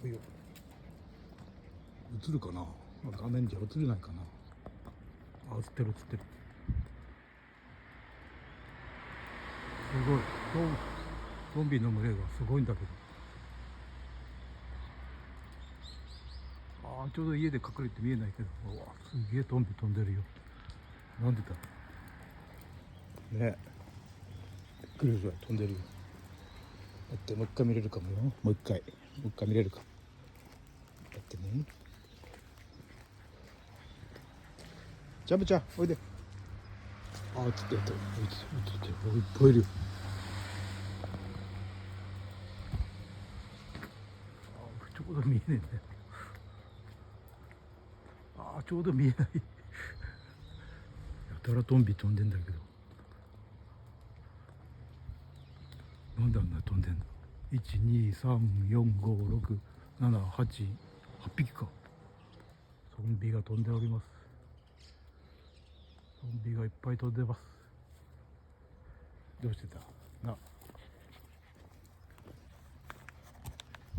いよ。映るかな、画面じゃ映れないかな。あ、映ってる映ってる。すごい。ゾンビの群れがすごいんだけど。ちょうど家で隠れて見えないけど、うわ、すげえゾンビ飛んでるよ。なんでだろうね。びっくりするぐらい飛んでるよ。だってもう一回見れるかもよ。もう一回見れるかも。だってね。ジャムちゃんおいで。映ってる。いっぱいいるよ。ちょうど見えねえんだよ。ちょうど見えない。やたらゾンビ飛んでんだけど、なんであんな飛んでんの。123456788匹か。ゾンビが飛んでおります。ゾンビがいっぱい飛んでます。どうしてたな。